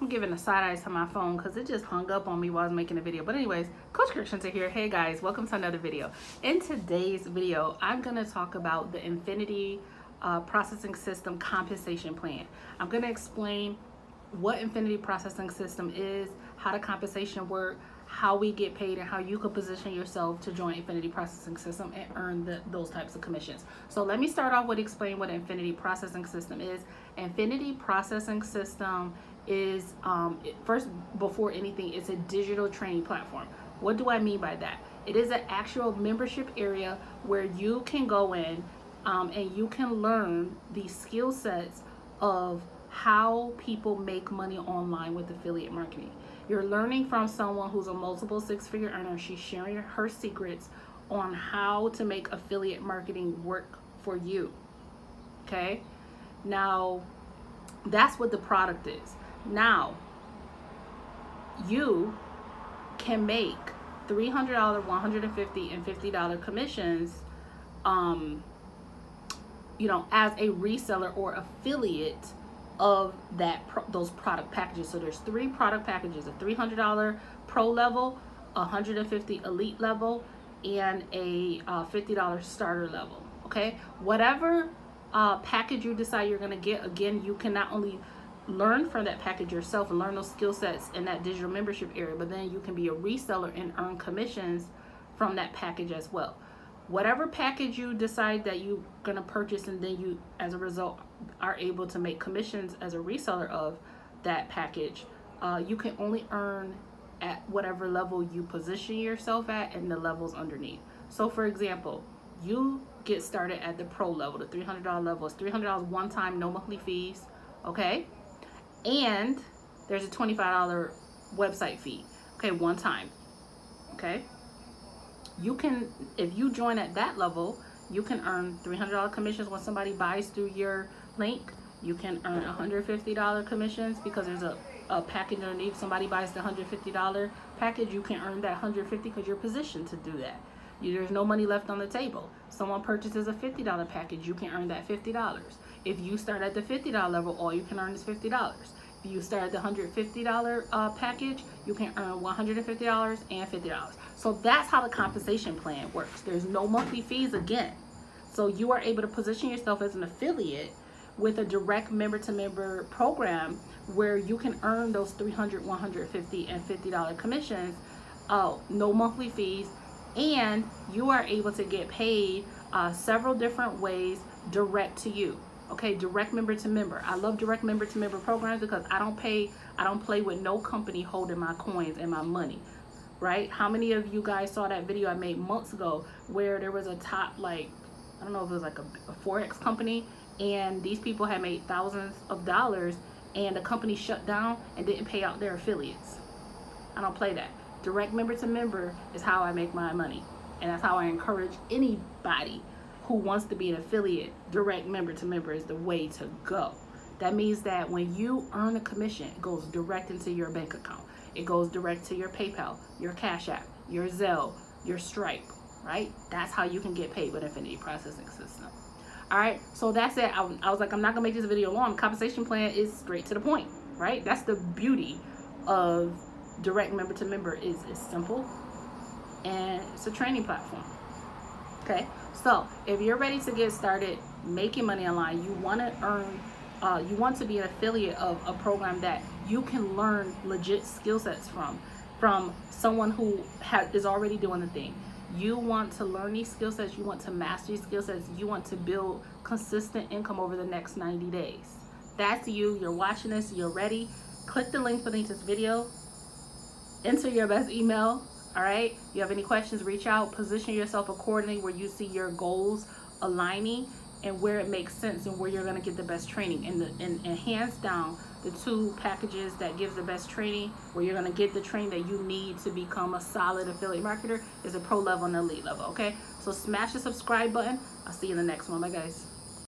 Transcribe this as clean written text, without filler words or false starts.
I'm giving a side eye to my phone because it just hung up on me while I was making a video. But anyways, Coach Kirkshin's here. Hey guys, welcome to another video. In today's video, I'm going to talk about the Infinity Processing System Compensation Plan. I'm going to explain what Infinity Processing System is, how the compensation works, how we get paid, and how you can position yourself to join Infinity Processing System and earn those types of commissions. So let me start off with explaining what Infinity Processing System is. Infinity Processing System is, first, before anything, it's a digital training platform. What do I mean by that? It is an actual membership area where you can go in and you can learn the skill sets of how people make money online with affiliate marketing. You're learning from someone who's a multiple six-figure earner. She's sharing her secrets on how to make affiliate marketing work for you. Okay? Now, that's what the product is. Now, you can make $300, $150, and $50 commissions, as a reseller or affiliate of those product packages. So there's 3 product packages: a $300 pro level, a $150 elite level, and a $50 starter level. Okay, whatever package you decide you're going to get, again, you can not only learn from that package yourself and learn those skill sets in that digital membership area, but then you can be a reseller and earn commissions from that package as well. Whatever package you decide that you're going to purchase, and then you, as a result, are able to make commissions as a reseller of that package, you can only earn at whatever level you position yourself at and the levels underneath. So for example, you get started at the pro level, the $300 level. It's $300 one time, no monthly fees. Okay, and there's a $25 website fee. Okay, one time. Okay, you can, if you join at that level, you can earn $300 commissions when somebody buys through your link. You can earn $150 commissions because there's a package underneath. Somebody buys the $150 package, you can earn that $150 because you're positioned to do that. There's no money left on the table. Someone purchases a $50 package, you can earn that $50. If you start at the $50 level, all you can earn is $50. If you start at the $150 package, you can earn $150 and $50. So that's how the compensation plan works. There's no monthly fees again. So you are able to position yourself as an affiliate with a direct member-to-member program where you can earn those $300, $150, and $50 commissions, no monthly fees, and you are able to get paid several different ways direct to you. Okay, direct member to member. I love direct member to member programs because I don't play with no company holding my coins and my money. Right? How many of you guys saw that video I made months ago where there was a top, like, I don't know if it was like a Forex company, and these people had made thousands of dollars and the company shut down and didn't pay out their affiliates. I don't play that. Direct member to member is how I make my money, and that's how I encourage anybody who wants to be an affiliate. Direct member to member is the way to go. That means that when you earn a commission, it goes direct into your bank account. It goes direct to your PayPal, your Cash App, your Zelle, your Stripe, right? That's how you can get paid with Infinity Processing System. All right, so that's it. I was like, I'm not gonna make this video long. Compensation plan is straight to the point, right? That's the beauty of direct member to member. Is it's simple and it's a training platform. Okay, so if you're ready to get started making money online, you want to earn, you want to be an affiliate of a program that you can learn legit skill sets from someone who is already doing the thing. You want to learn these skill sets, you want to master these skill sets, you want to build consistent income over the next 90 days. That's you. You're watching this, you're ready. Click the link beneath this video, enter your best email. All right, if you have any questions, reach out, position yourself accordingly where you see your goals aligning and where it makes sense and where you're going to get the best training. And hands down, the 2 packages that gives the best training, where you're going to get the training that you need to become a solid affiliate marketer, is a pro level and elite level. Okay, so smash the subscribe button. I'll see you in the next one. Bye guys.